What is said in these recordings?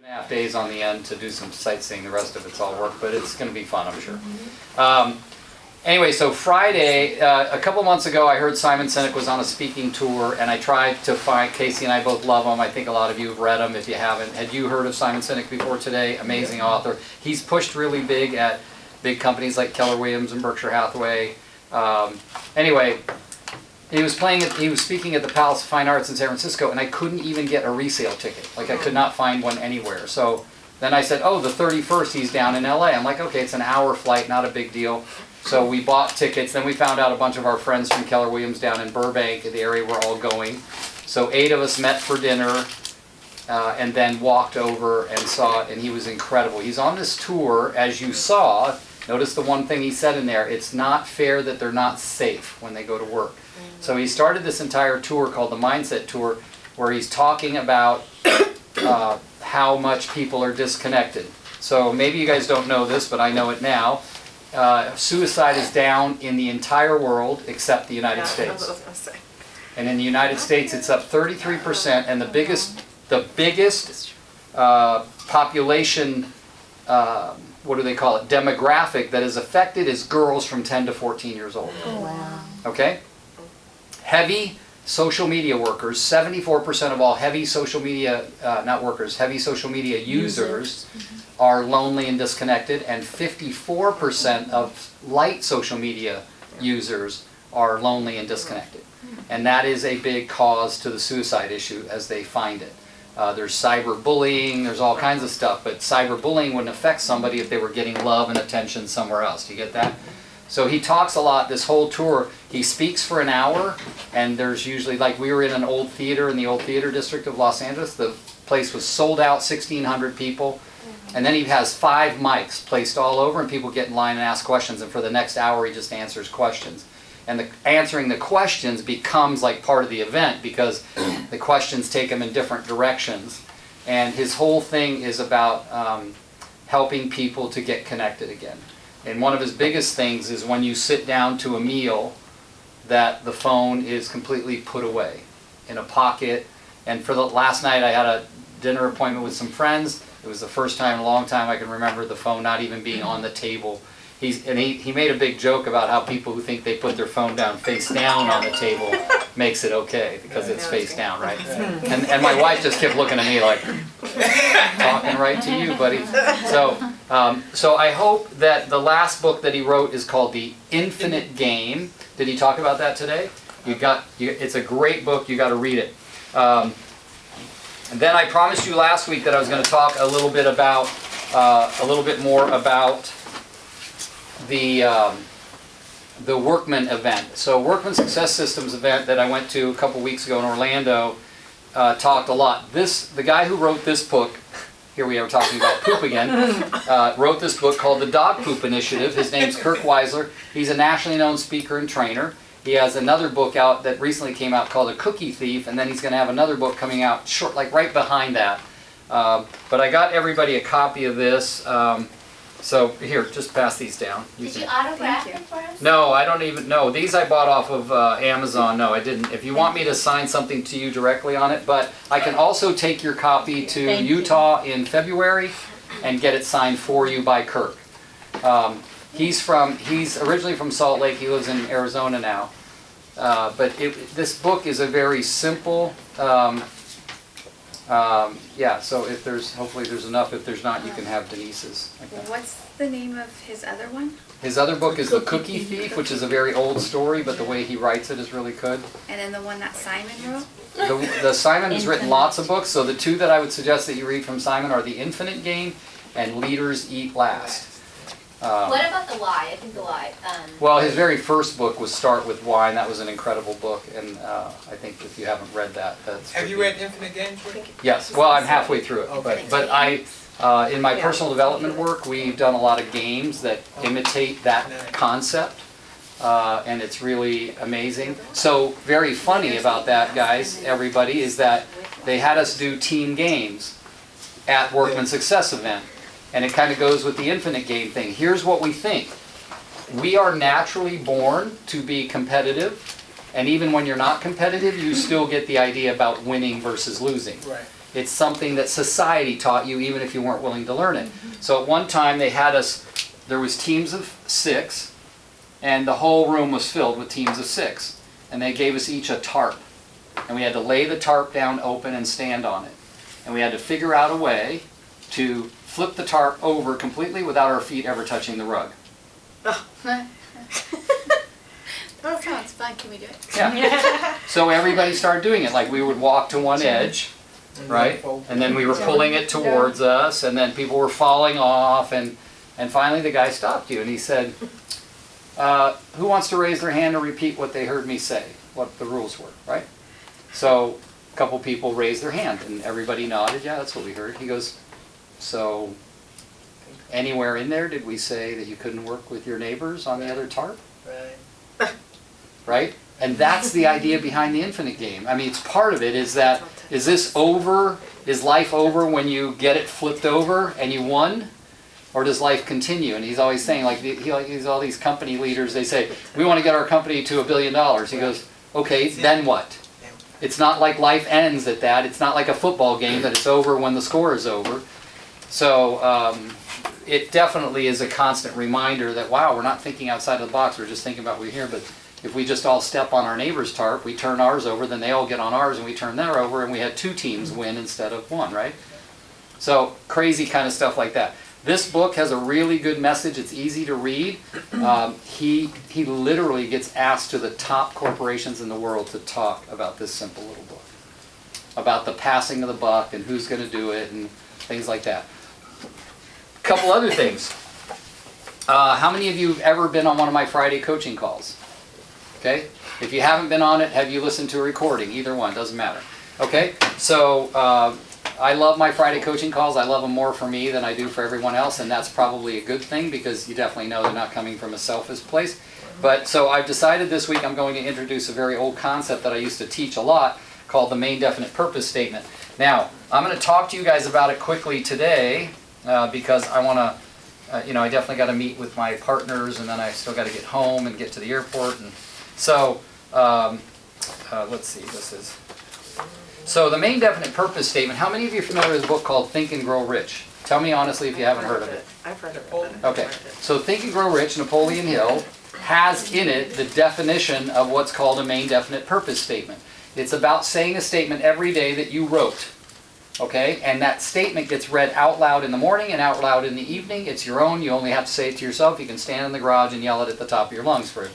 2.5 days on the end to do some sightseeing. The rest of it's all work, but it's going to be fun, I'm sure. Anyway, so Friday, a couple months ago, I heard Simon Sinek was on a speaking tour, and I tried to find, Casey and I both love him. I think a lot of you have read him. If you haven't, had you heard of Simon Sinek before today? Amazing author. He's pushed really big at big companies like Keller Williams and Berkshire Hathaway. Anyway, he was speaking at the Palace of Fine Arts in San Francisco, and I couldn't even get a resale ticket. Like, I could not find one anywhere. So then I said, oh, the 31st, he's down in LA. I'm like, okay, it's an hour flight, not a big deal. So we bought tickets. Then we found out a bunch of our friends from Keller Williams down in Burbank, the area we're all going. So 8 of us met for dinner and then walked over and saw it, and he was incredible. He's on this tour, as you saw. Notice the one thing he said in there, it's not fair that they're not safe when they go to work. So he started this entire tour called the Mindset Tour, where he's talking about how much people are disconnected. So maybe you guys don't know this, but I know it now. Suicide is down in the entire world except the United States. And in the United States it's up 33%, and the biggest population, what do they call it, demographic that is affected is girls from 10 to 14 years old. Oh, wow. Okay? Heavy social media workers, 74% of all heavy social media, not workers, heavy social media users are lonely and disconnected, and 54% of light social media users are lonely and disconnected. And that is a big cause to the suicide issue as they find it. There's cyberbullying, there's all kinds of stuff, but cyberbullying wouldn't affect somebody if they were getting love and attention somewhere else. Do you get that? So he talks a lot this whole tour. He speaks for an hour, and there's usually, like, we were in an old theater in the old theater district of Los Angeles. The place was sold out, 1,600 people. And then he has 5 mics placed all over, and people get in line and ask questions, and for the next hour he just answers questions. And answering the questions becomes like part of the event, because the questions take him in different directions. And his whole thing is about helping people to get connected again. And one of his biggest things is when you sit down to a meal, that the phone is completely put away in a pocket. And for the last night I had a dinner appointment with some friends. It was the first time in a long time I can remember the phone not even being on the table. He made a big joke about how people who think they put their phone down face down on the table makes it okay because it's face down, right? And my wife just kept looking at me like, talking right to you, buddy. So I hope that the last book that he wrote is called The Infinite Game. Did he talk about that today? It's a great book. You got to read it. And then I promised you last week that I was going to talk a little bit more about the Workman event. So Workman Success Systems event that I went to a couple weeks ago in Orlando talked a lot. The guy who wrote this book, here we are talking about poop again, wrote this book called The Dog Poop Initiative. His name's Kirk Weisler. He's a nationally known speaker and trainer. He has another book out that recently came out called A Cookie Thief, and then he's going to have another book coming out short, like right behind that. But I got everybody a copy of this. So here, just pass these down. Did you autograph them for us? No, I don't even know. These I bought off of Amazon. No, I didn't. If you want me to sign something to you directly on it, but I can also take your copy to Utah in February and get it signed for you by Kirk. He's originally from Salt Lake. He lives in Arizona now. But this book is a very simple. Yeah, so hopefully there's enough. If there's not, you can have Denise's. Okay. What's the name of his other one? His other book is The Cookie Thief, which is a very old story, but the way he writes it is really good. And then the one that Simon wrote? The Simon has written lots of books, so the 2 that I would suggest that you read from Simon are The Infinite Game and Leaders Eat Last. What about The Why? I think The Why. Well, his very first book was Start With Why, and that was an incredible book, and I think if you haven't read that, that's... Have you read Infinite Games? Yes, well, I'm halfway through it, Okay. but in my personal development work, we've done a lot of games that imitate that concept, and it's really amazing. So, very funny about that, guys, everybody, is that they had us do team games at Workman Success event. And it kind of goes with the infinite game thing. Here's what we think. We are naturally born to be competitive, and even when you're not competitive, you still get the idea about winning versus losing. Right. It's something that society taught you even if you weren't willing to learn it. So at one time they had us, there was teams of 6, and the whole room was filled with teams of 6. And they gave us each a tarp. And we had to lay the tarp down open and stand on it. And we had to figure out a way to flip the tarp over completely without our feet ever touching the rug. That sounds fun. Can we do it? Yeah. So everybody started doing it. Like we would walk to one edge, right? And then we were pulling it towards us, and then people were falling off, and finally the guy stopped you and he said, who wants to raise their hand and repeat what they heard me say, what the rules were, right? So a couple people raised their hand and everybody nodded, yeah, that's what we heard. He goes, so anywhere in there did we say that you couldn't work with your neighbors on the other tarp? Right. Right? And that's the idea behind the infinite game. I mean, it's part of it is that, is this over, is life over when you get it flipped over and you won? Or does life continue? And he's always saying, like, he's all these company leaders, they say, we want to get our company to $1 billion. He goes, okay, then what? It's not like life ends at that. It's not like a football game that it's over when the score is over. So it definitely is a constant reminder that, wow, we're not thinking outside of the box. We're just thinking about what we're here. But if we just all step on our neighbor's tarp, we turn ours over, then they all get on ours, and we turn their over, and we had 2 teams win instead of 1, right? So crazy kind of stuff like that. This book has a really good message. It's easy to read. He literally gets asked to the top corporations in the world to talk about this simple little book. About the passing of the buck and who's going to do it and things like that. A couple other things. How many of you have ever been on one of my Friday coaching calls? Okay? If you haven't been on it, have you listened to a recording? Either one, doesn't matter. Okay? So I love my Friday coaching calls. I love them more for me than I do for everyone else, and that's probably a good thing because you definitely know they're not coming from a selfish place. But so I've decided this week I'm going to introduce a very old concept that I used to teach a lot called the main definite purpose statement. Now, I'm going to talk to you guys about it quickly today because I want to, I definitely got to meet with my partners, and then I still got to get home and get to the airport. And so, let's see, this is... So the main definite purpose statement, how many of you are familiar with a book called Think and Grow Rich? Tell me honestly if you haven't heard of it. I've heard of it. Okay, so Think and Grow Rich, Napoleon Hill, has in it the definition of what's called a main definite purpose statement. It's about saying a statement every day that you wrote. Okay, and that statement gets read out loud in the morning and out loud in the evening. It's your own, you only have to say it to yourself. You can stand in the garage and yell it at the top of your lungs for it.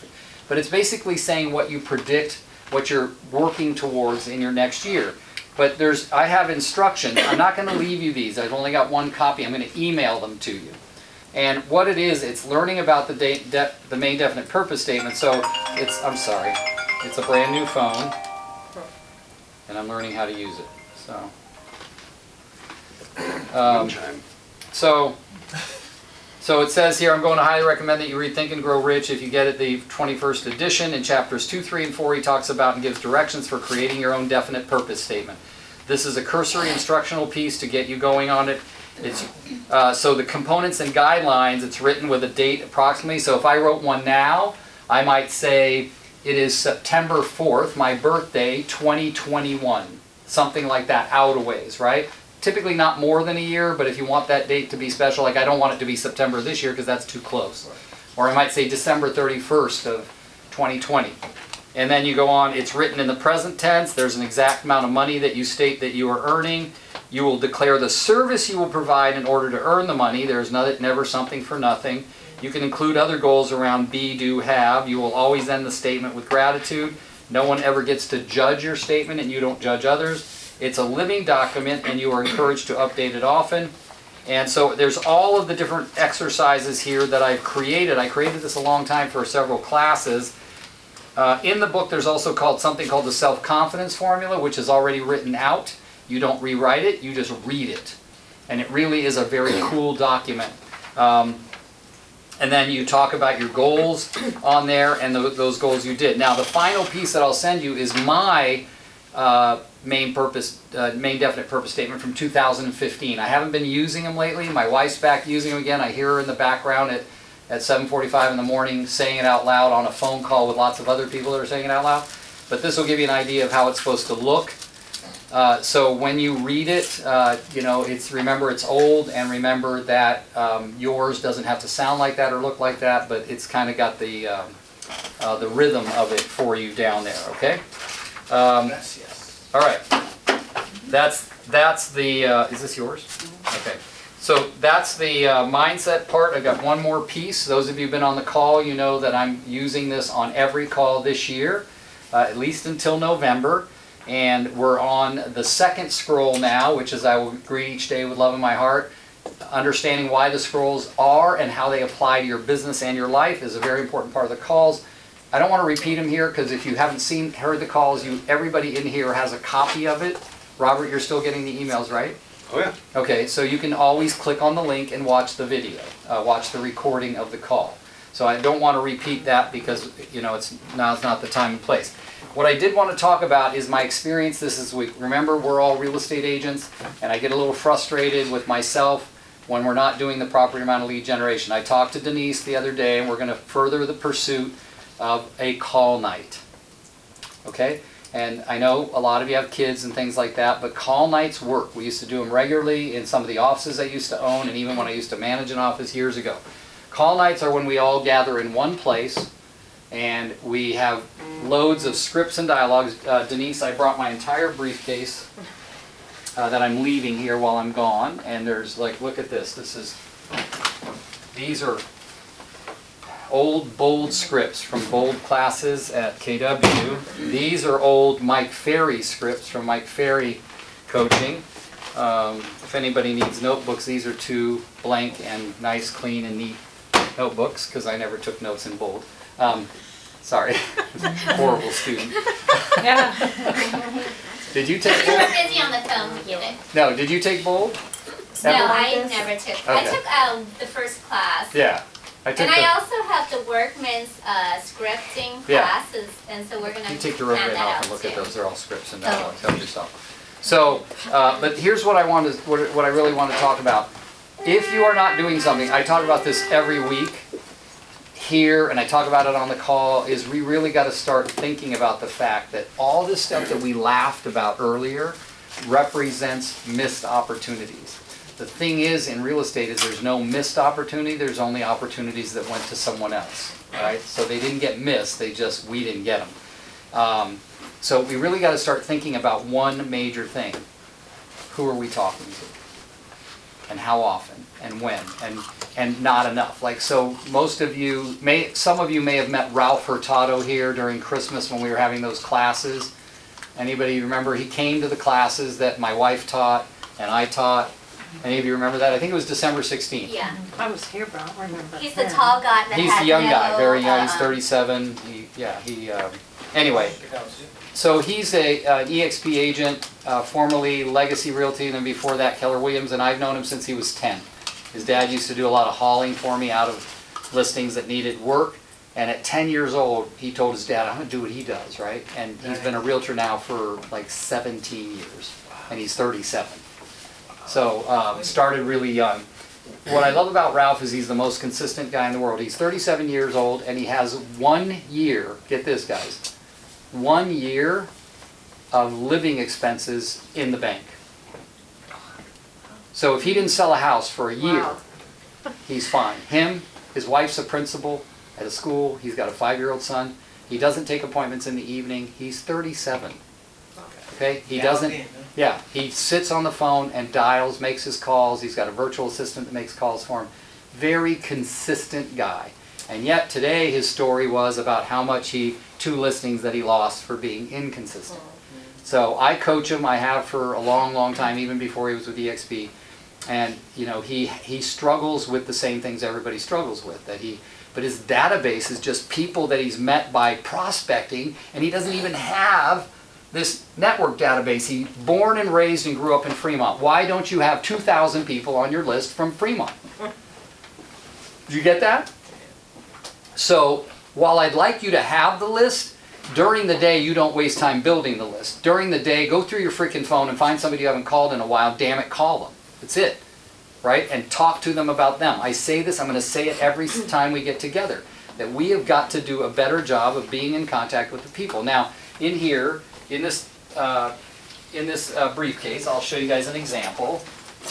But it's basically saying what you predict, what you're working towards in your next year. But I have instructions. I'm not going to leave you these. I've only got one copy. I'm going to email them to you. And what it is, it's learning about the main definite purpose statement. So it's a brand new phone, and I'm learning how to use it. So it says here, I'm going to highly recommend that you read Think and Grow Rich. If you get it, the 21st edition. In chapters 2, 3, and 4, he talks about and gives directions for creating your own definite purpose statement. This is a cursory instructional piece to get you going on it. It's, so the components and guidelines, it's written with a date approximately. So if I wrote one now, I might say it is September 4th, my birthday, 2021. Something like that, out a ways, right? Typically not more than a year, but if you want that date to be special, like I don't want it to be September this year because that's too close. Or I might say December 31st of 2020. And then you go on, it's written in the present tense, there's an exact amount of money that you state that you are earning. You will declare the service you will provide in order to earn the money. There's never something for nothing. You can include other goals around be, do, have. You will always end the statement with gratitude. No one ever gets to judge your statement and you don't judge others. It's a living document and you are encouraged to update it often. And so there's all of the different exercises here that I've created. I created this a long time for several classes. In the book there's also something called the self-confidence formula, which is already written out. You don't rewrite it, you just read it. And it really is a very cool document. And then you talk about your goals on there and those goals you did. Now the final piece that I'll send you is my main definite purpose statement from 2015. I haven't been using them lately. My wife's back using them again. I hear her in the background at 7:45 in the morning saying it out loud on a phone call with lots of other people that are saying it out loud. But this will give you an idea of how it's supposed to look. So when you read it, remember it's old, and remember that yours doesn't have to sound like that or look like that, but it's kind of got the rhythm of it for you down there. Okay. Yes. All right. That's the. Is this yours? Okay. So that's the mindset part. I got one more piece. Those of you who've been on the call, you know that I'm using this on every call this year, at least until November. And we're on the second scroll now, which is I will greet each day with love in my heart. Understanding why the scrolls are and how they apply to your business and your life is a very important part of the calls. I don't want to repeat them here because if you haven't heard the calls, everybody in here has a copy of it. Robert, you're still getting the emails, right? Oh yeah. Okay, so you can always click on the link and watch the video, watch the recording of the call. So I don't want to repeat that because now's not the time and place. What I did want to talk about is my experience this week. Remember, we're all real estate agents, and I get a little frustrated with myself when we're not doing the proper amount of lead generation. I talked to Denise the other day, and we're going to further the pursuit of a call night. Okay? And I know a lot of you have kids and things like that, but call nights work. We used to do them regularly in some of the offices I used to own, and even when I used to manage an office years ago. Call nights are when we all gather in one place, and we have loads of scripts and dialogues. Denise, I brought my entire briefcase that I'm leaving here while I'm gone, and there's look at this. These are old bold scripts from bold classes at KW. These are old Mike Ferry scripts from Mike Ferry coaching. If anybody needs notebooks, these are 2 blank and nice, clean, and neat notebooks because I never took notes in bold. Sorry, horrible student. Yeah. Did you take You were bold? busy on the phone to get it. No, did you take bold? No, Ever? I never took. I Okay. took the first class. Yeah. I took And I also have the workman's scripting Yeah. classes, and so we're gonna You take the plan rotary that off out and look at too. those. They're all scripts and dialogues. Help yourself. So, but here's what what I really want to talk about. If you are not doing something, I talk about this every week here, and I talk about it on the call, is we really got to start thinking about the fact that all this stuff that we laughed about earlier represents missed opportunities. The thing is, in real estate, is there's no missed opportunity, there's only opportunities that went to someone else, right? So they didn't get missed, we didn't get them. So we really got to start thinking about one major thing. Who are we talking to? And how often? And when? And not enough. So some of you may have met Ralph Hurtado here during Christmas when we were having those classes. Anybody remember? He came to the classes that my wife taught and I taught. Any of you remember that? I think it was December 16th. Yeah. I was here, but I don't remember. He's the tall guy that He's had the young no, guy, very young. He's 37. Anyway, so he's an EXP agent, formerly Legacy Realty, and then before that Keller Williams, and I've known him since he was 10. His dad used to do a lot of hauling for me out of listings that needed work, and at 10 years old, he told his dad, I'm going to do what he does, right? And he's been a realtor now for 17 years, and he's 37. So started really young. What I love about Ralph is he's the most consistent guy in the world. He's 37 years old, and he has 1 year, get this guys, 1 year of living expenses in the bank. So if he didn't sell a house for a year, he's fine. His wife's a principal at a school. He's got a 5-year-old son. He doesn't take appointments in the evening. He's 37. Okay? He doesn't. Yeah, he sits on the phone and dials, makes his calls. He's got a virtual assistant that makes calls for him. Very consistent guy. And yet today his story was about how much 2 listings that he lost for being inconsistent. So I coach him. I have for a long, long time, even before he was with EXP. And he struggles with the same things everybody struggles with. But his database is just people that he's met by prospecting, and he doesn't even have this network database. He born and raised and grew up in Fremont. Why don't you have 2,000 people on your list from Fremont? Did you get that? So while I'd like you to have the list, during the day you don't waste time building the list. During the day, go through your freaking phone and find somebody you haven't called in a while. Damn it, call them. That's it. Right? And talk to them about them. I say this, I'm going to say it every time we get together, that we have got to do a better job of being in contact with the people. Now, in here, in this in this briefcase, I'll show you guys an example.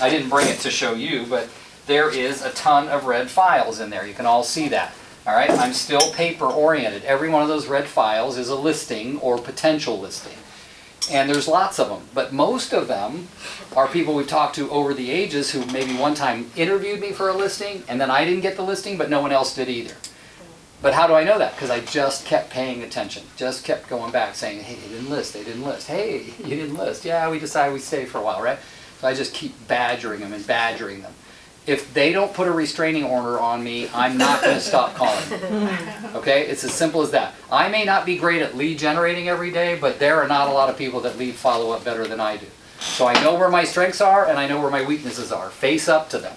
I didn't bring it to show you, but there is a ton of red files in there. You can all see that. All right, I'm still paper oriented. Every one of those red files is a listing or potential listing. And there's lots of them, but most of them are people we've talked to over the ages who maybe one time interviewed me for a listing and then I didn't get the listing, but no one else did either. But how do I know that? Because I just kept paying attention, just kept going back saying, hey, they didn't list, they didn't list. Hey, you didn't list. Yeah, we decided we'd stay for a while, right? So I just keep badgering them and badgering them. If they don't put a restraining order on me, I'm not going to stop calling them. Okay? It's as simple as that. I may not be great at lead generating every day, but there are not a lot of people that lead follow-up better than I do. So I know where my strengths are and I know where my weaknesses are. Face up to them.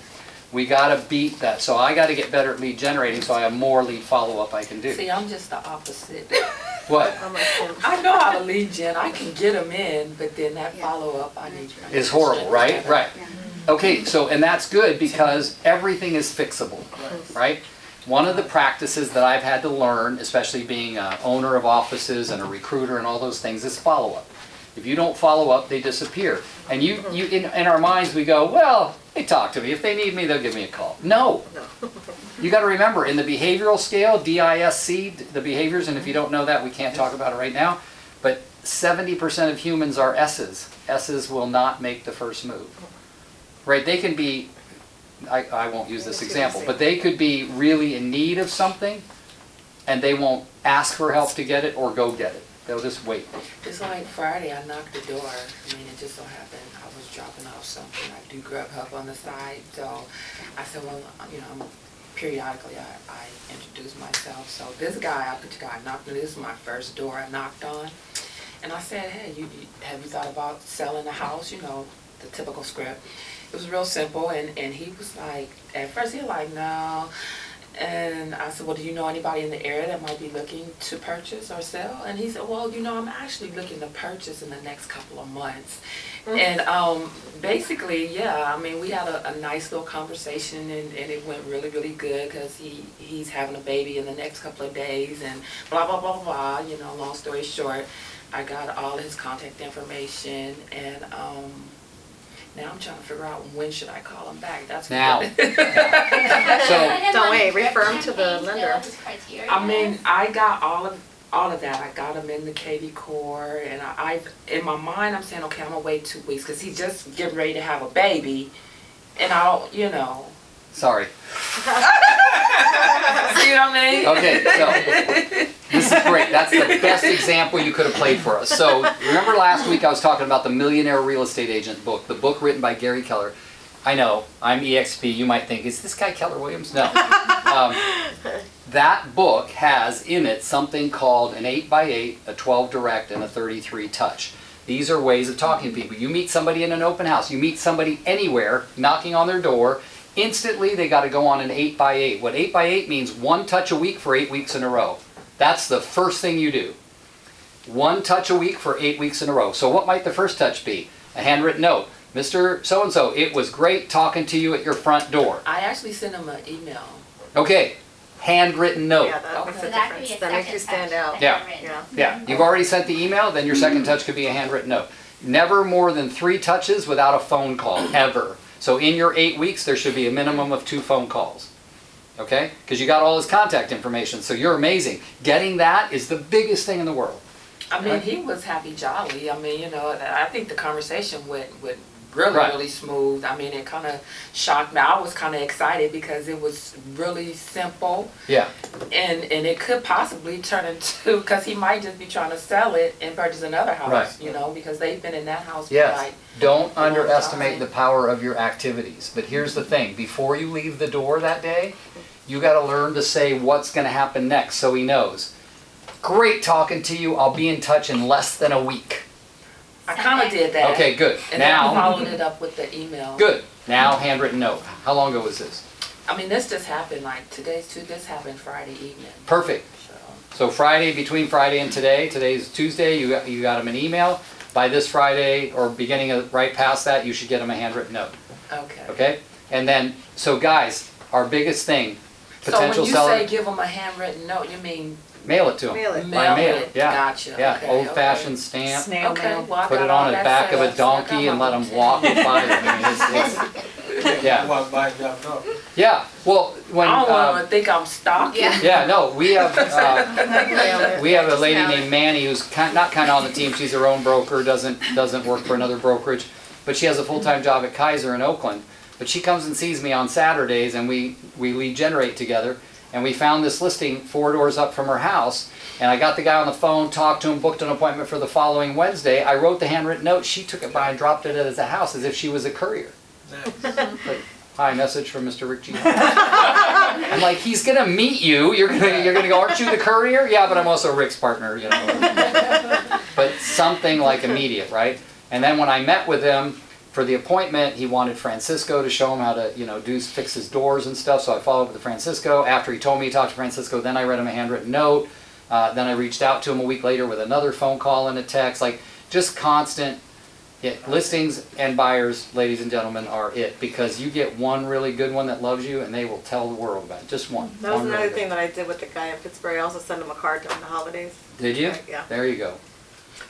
We got to beat that. So I got to get better at lead generating so I have more lead follow-up I can do. See, I'm just the opposite. What? I know how to lead gen. I can get them in, but then that follow-up, I need to. Is horrible, right? Right. Okay, so, and that's good because everything is fixable, right? One of the practices that I've had to learn, especially being an owner of offices and a recruiter and all those things, is follow-up. If you don't follow up, they disappear. And in our minds we go, well, they talk to me. If they need me, they'll give me a call. No. You got to remember, in the behavioral scale, DISC, the behaviors, and if you don't know that, we can't talk about it right now, but 70% of humans are S's. S's will not make the first move. Right? They can be, I won't use this example, but they could be really in need of something, and they won't ask for help to get it or go get it. They'll just wait. It's like Friday, I knocked the door. I mean, it just so happened I was dropping off something. I do Grubhub on the side, so I said, well, you know, periodically I introduce myself. So this guy, I knocked on, this is my first door I knocked on, and I said, hey, have you thought about selling the house? You know, the typical script. It was real simple, and he was like, at first he was like, no. And I said, well, do you know anybody in the area that might be looking to purchase or sell? And he said, well, you know, I'm actually looking to purchase in the next couple of months. And basically, yeah, I mean, we had a nice little conversation, and it went really, really good because he's having a baby in the next couple of days and blah, blah, blah, blah, you know, long story short, I got all his contact information, and now I'm trying to figure out when should I call him back. That's now. So Don't wait, refer him to the lender. I mean, I got all of that. I got him in the KV Core, and I in my mind I'm saying, okay, I'm gonna wait 2 weeks because he's just getting ready to have a baby, and I don't, you know. Sorry. See what I mean? Okay, so this is great. That's the best example you could have played for us. So remember last week I was talking about the Millionaire Real Estate Agent book, the book written by Gary Keller. I know, I'm EXP. You might think, is this guy Keller Williams? No. That book has in it something called an 8x8, a 12 direct, and a 33 touch. These are ways of talking to people. You meet somebody in an open house, you meet somebody anywhere knocking on their door, instantly they got to go on an 8x8. What 8x8 means, 1 touch a week for 8 weeks in a row. That's the first thing you do. 1 touch a week for 8 weeks in a row. So what might the first touch be? A handwritten note. Mr. So-and-so, it was great talking to you at your front door. I actually sent him an email. Okay, handwritten note. Yeah, that makes Okay. a that could be difference. a That makes you second stand touch, out. the Yeah. handwritten. Yeah, you've already sent the email, then your second touch could be a handwritten note. Never more than 3 touches without a phone call, ever. So in your 8 weeks, there should be a minimum of 2 phone calls. Okay? Because you got all his contact information, so you're amazing. Getting that is the biggest thing in the world. I mean, he was happy jolly. I mean, you know, I think the conversation went really, Right. really smooth. I mean, it kind of shocked me. I was kind of excited because it was really simple, Yeah. and it could possibly turn into, because he might just be trying to sell it and purchase another house, Right. you know, because they've been in that house for Yes. like, Don't a long underestimate time. the power of your activities. But here's the thing. Before you leave the door that day, you got to learn to say what's going to happen next so he knows. Great talking to you. I'll be in touch in less than a week. I kind of did that. Okay, good. And then I Now, followed it up with the email. good. Now, handwritten note. How long ago was this? I mean, this just happened, like, this happened Friday evening, Perfect. so. So Friday, between Friday and today, today's Tuesday, you got him an email. By this Friday, or beginning of right past that, you should get him a handwritten note. Okay. Okay? And then, so guys, our biggest thing, So when potential you seller. say give them a handwritten note, you mean mail it to them. Mail it. By mail, yeah. Gotcha. Yeah, Okay, old-fashioned stamp. Snail Okay, mail. well, I Put got it all on the that back set of a up, so I got donkey and my let them routine. walk it by you. I mean, yeah. Walk by and drop it off. Yeah, well, when, I don't want to think I'm stalking. Yeah. yeah, no, we have a lady Smell it. named Manny who's not kind of on the team. She's her own broker, doesn't work for another brokerage, but she has a full-time job at Kaiser in Oakland. But she comes and sees me on Saturdays, and we lead generate together. And we found this listing 4 doors up from her house. And I got the guy on the phone, talked to him, booked an appointment for the following Wednesday. I wrote the handwritten note. She took it by and dropped it at his house as if she was a courier. Nice. Like, hi, message from Mr. Rick Geha. I'm like, he's gonna meet you. You're gonna go, aren't you the courier? Yeah, but I'm also Rick's partner, you know. But something like immediate, right? And then when I met with him for the appointment, he wanted Francisco to show him how to, you know, fix his doors and stuff. So I followed up with Francisco. After he told me he talked to Francisco, then I read him a handwritten note. Then I reached out to him a week later with another phone call and a text. Like, just constant. Yeah, listings and buyers, ladies and gentlemen, are it, because you get one really good one that loves you and they will tell the world about it. Just one. That was One another really thing good. that I did with the guy in Pittsburgh. I also sent him a card during the holidays. Did you? Right, yeah. There you go.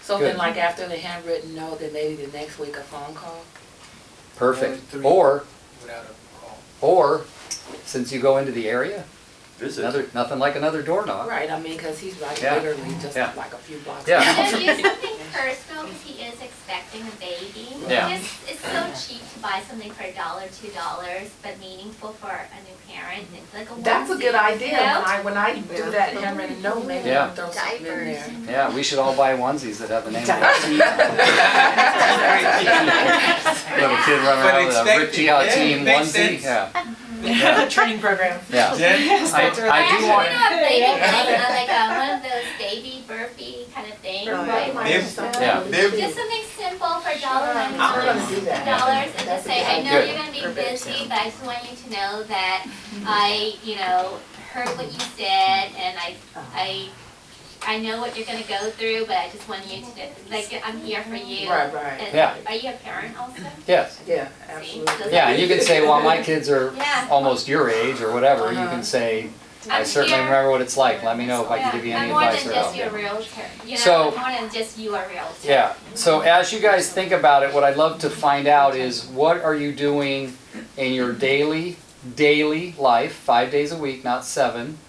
So Good. then, like after the handwritten note, then maybe the next week a phone call. Perfect. Three. Or, Without a call. since you go into the area, nothing like another door knock. Right. I mean, because he's like Yeah. literally just Yeah. like a few blocks. Yeah. down. You know, do something personal because he is expecting a baby. Yeah. It's so cheap to buy something for $1, $2, but meaningful for a new parent. It's like a That's a onesie, good idea. you know? When I do that handwritten note, maybe Yeah. I'll throw something in there. Yeah, we should all buy onesies that have the name of the team. Little kid running But around with a Rick expected, Geha yeah, team makes onesie. sense. Yeah. Training program. Yeah. Yeah. I I do actually want. know a baby thing, like one of those baby burpee kind of things. Right. Like, Nib. Yeah. just something simple for $1.99. I'm gonna do that. Dollars, and just say, I know Good. you're gonna be busy, but I just want you to know that I, heard what you said, and I know what you're gonna go through, but I just want you to, like, I'm here for you. Right, right. And Yeah. Are you a parent also? Yes. Yeah, See? absolutely. Yeah, and you can say, well, my kids are Yeah. almost your age or whatever. You Uh-huh. can say, I I'm certainly here. remember what it's like. Let me know if I can give you I'm any more advice than or just help. your realtor, So- I'm more than just you a realtor. Yeah, so as you guys think about it, what I'd love to find out is what are you doing in your daily life, 5 days a week, not 7,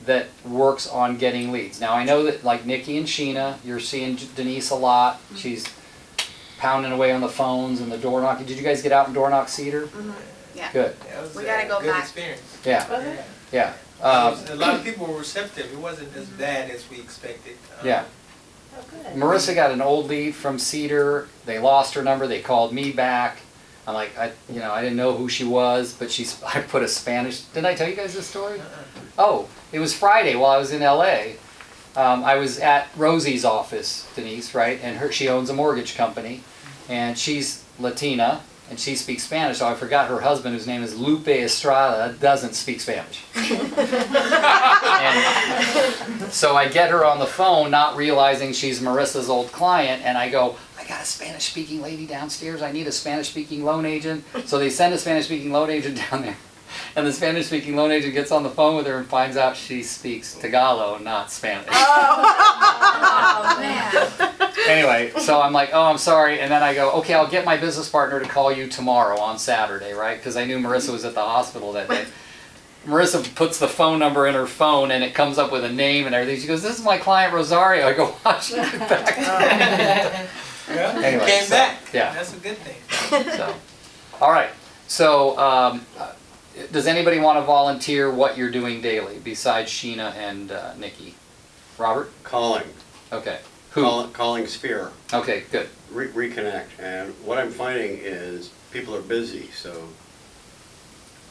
that works on getting leads. Now I know that like Nikki and Sheena, you're seeing Denise a lot. She's pounding away on the phones and the door knocking. Did you guys get out and door knock Cedar? Yeah. Good, Yeah, it was We gotta a go good back. experience. yeah, yeah. A lot of people were receptive. It wasn't as bad as we expected. Yeah. Oh, good. Marissa got an old lead from Cedar. They lost her number. They called me back. I'm like, I didn't know who she was, but I put a Spanish. Didn't I tell you guys this story? Oh, it was Friday while I was in LA. I was at Rosie's office, Denise, right? And she owns a mortgage company, and she's Latina, and she speaks Spanish. So I forgot her husband, whose name is Lupe Estrada, doesn't speak Spanish. And so I get her on the phone, not realizing she's Marissa's old client, and I go, I got a Spanish-speaking lady downstairs. I need a Spanish-speaking loan agent. So they send a Spanish-speaking loan agent down there. And the Spanish-speaking loan agent gets on the phone with her and finds out she speaks Tagalog, not Spanish. Oh, man. Anyway, so I'm like, oh, I'm sorry. And then I go, okay, I'll get my business partner to call you tomorrow on Saturday, right? Because I knew Marissa was at the hospital that day. Marissa puts the phone number in her phone and it comes up with a name and everything. She goes, this is my client Rosario. I go, watch she get back to me?" Yeah, Anyway, came so, back. yeah. That's a good thing. So, all right. So, does anybody want to volunteer what you're doing daily besides Sheena and Nikki? Robert? Calling. Okay. Who? Calling Sphere. Okay, good. Reconnect. And what I'm finding is people are busy, so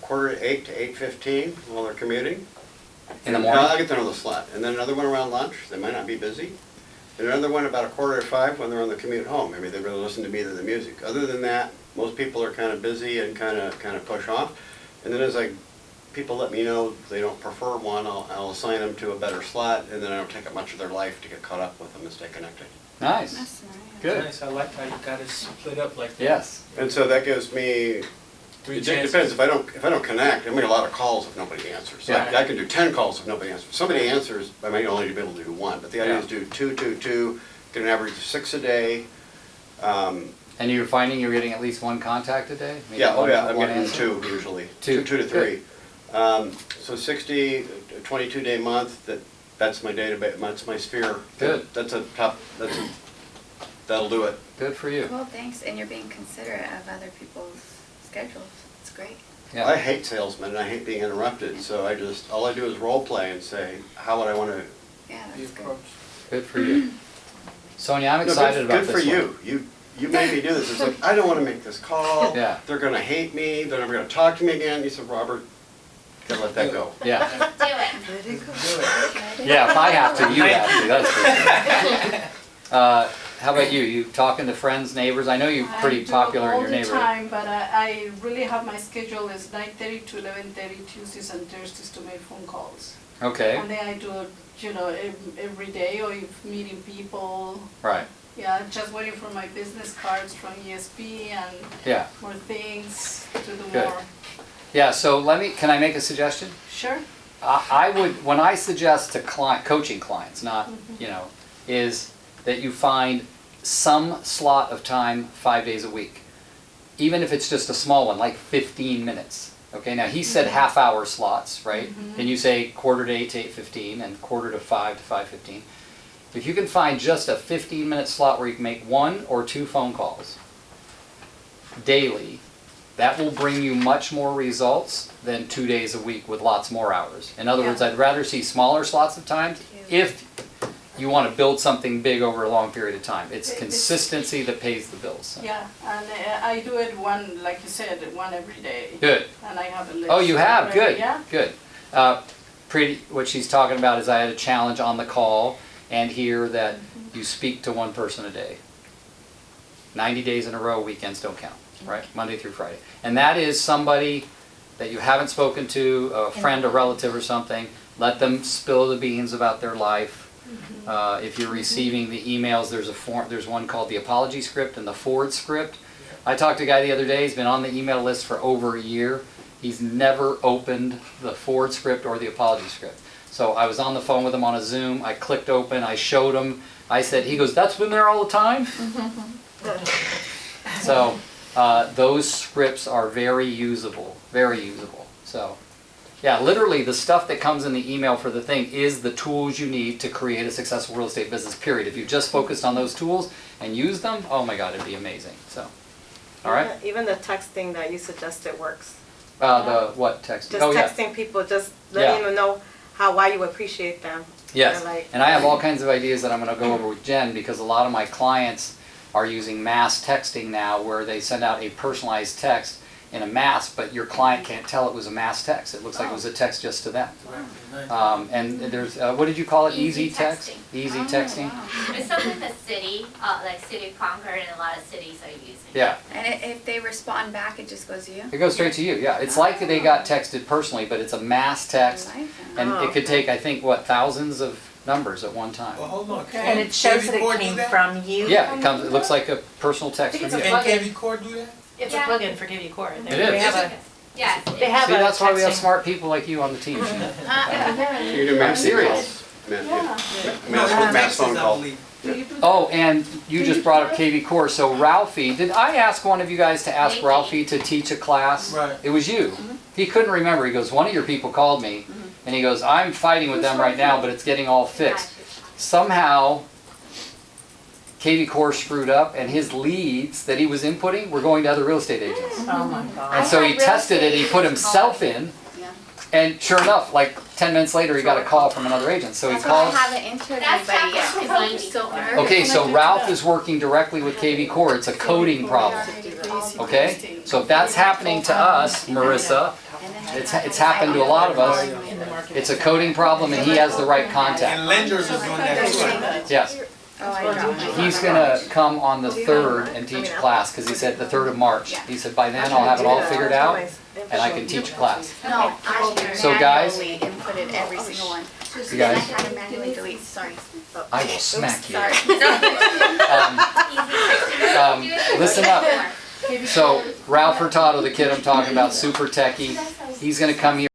7:45 to 8:15 while they're commuting. In the And morning? I'll get another slot. And then another one around lunch. They might not be busy. And another one about 4:45 when they're on the commute home. Maybe they really listen to me than the music. Other than that, most people are kind of busy and kind of push off. And then as people let me know if they don't prefer one, I'll assign them to a better slot, and then I don't take up much of their life to get caught up with them and stay connected. Nice. Good. Nice. I like how you got it split up like that. Yes. And so that gives me Three It chances. depends, if I don't connect, I make a lot of calls if nobody answers. Yeah. I can do 10 calls if nobody answers. If somebody answers, I may only be able to do one, but the idea Yeah. is do two, get an average of 6 a day. And you're finding you're getting at least one contact a day? Maybe Yeah, oh one- yeah, I'm one getting answer? 2 usually, Two. 2 to Good. 3. So 60, a 22-day month, that's my database, that's my sphere. Good. That'll do it. Good for you. Well, thanks, and you're being considerate of other people's schedules. It's great. I Yeah, hate salesmen and I hate being interrupted, so all I do is role play and say, how would I want to? Yeah, The that's good. approach. good for you. Sonia, I'm No, excited about Good this for one. you. You made me do this. It's like, I don't want to make this call. Yeah. They're gonna hate me. They're never gonna talk to me again. You said, Robert, gotta let that go. Yeah, Do it. Do it. yeah, if I have to, you have to, that's for sure. How about you? You talking to friends, neighbors? I know you're pretty popular in your I do neighborhood. all the time, but I really have my schedule is 9:30 to 11:30 Tuesdays and Thursdays to make phone calls. Okay, And then I do it, every day or if meeting people. right, Yeah, just waiting for my business cards from ESP and yeah. more things to do Good. more. Yeah, so can I make a suggestion? Sure. I would, when I suggest to coaching clients, not, is that you find some slot of time 5 days a week. Even if it's just a small one, like 15 minutes. Okay, now he said half-hour slots, right? And you say 7:45 to 8:15 and 4:45 to 5:15. If you can find just a 15-minute slot where you can make 1 or 2 phone calls daily, that will bring you much more results than 2 days a week with lots more hours. In other words, I'd rather see smaller slots of time if you want to build something big over a long period of time. It's consistency that pays the bills. So. Yeah, and I do it one, like you said, one every day. Good. And I have a list. Oh, you have? already, Good. Yeah. Good. What she's talking about is I had a challenge on the call and hear that you speak to one person a day. 90 days in a row, weekends don't count, right? Monday through Friday. And that is somebody that you haven't spoken to, a friend, a relative or something. Let them spill the beans about their life. If you're receiving the emails, there's one called the apology script and the forward script. I talked to a guy the other day, he's been on the email list for over a year. He's never opened the forward script or the apology script. So I was on the phone with him on a Zoom, I clicked open, I showed him, he goes, that's been there all the time? So those scripts are very usable, very usable. So. Yeah, literally the stuff that comes in the email for the thing is the tools you need to create a successful real estate business, period. If you just focused on those tools and used them, oh my God, it'd be amazing. So, all right? Even the texting that you suggested works. The what, texting? Just Oh, yeah. texting people, just letting them know why you appreciate them. Yes, They're like, and I have all kinds of ideas that I'm going to go over with Jen because a lot of my clients are using mass texting now where they send out a personalized text in a mass, but your client can't tell it was a mass text. It looks like it was a text just to them. And there's, what did you call it? Easy text? texting. Easy texting? It's something the city, like City of Concord and a lot of cities are using. Yeah. And if they respond back, it just goes to you? It goes straight to you, yeah. It's like they got texted personally, but it's a mass text. I like that. And it could take, I think, thousands of numbers at one time. Well, hold on. Okay. And it shows that it came from you? Yeah, it looks like a personal text from you. Can KV Core do that? It's Yeah. a plugin for KV Core. It They is. have a, Yes. they have See, a that's why we have texting- smart people like you on the team. You do I'm serious. Mass phone call. Oh, and you just brought up KV Core, so Ralphie, did I ask one of you guys to ask Maybe. Ralphie to teach a class? Right. It was you. He couldn't remember, he goes, one of your people called me, and he goes, I'm fighting with them right now, but it's getting all fixed. Somehow, KV Core screwed up, and his leads that he was inputting were going to other real estate agents. Oh my God. And so he had real tested it, estate he put agents himself call. in, Yeah. and sure enough, like 10 minutes later, he got a call from another agent. So he That's why I called. haven't entered That's anybody yet, Jacqueline's 'cause I'm line so before. nervous. Okay, so Ralph is working directly with KV Core. It's a coding problem. Okay? So if that's happening to us, Marissa, it's happened to a lot of us. In the market. It's a coding problem and he has the right contact. And lenders are doing that too. Yes. Oh, I dropped it. He's gonna come on the 3rd and teach a class, because he said the 3rd of March. He said by then I'll have it all figured out and I can teach a class. No, I So, guys- manually inputted every single one. You Then I guys, had to manually delete, sorry. I will smack you. Sorry. Listen up. So Ralph Hurtado, the kid I'm talking about, super techie, he's gonna come here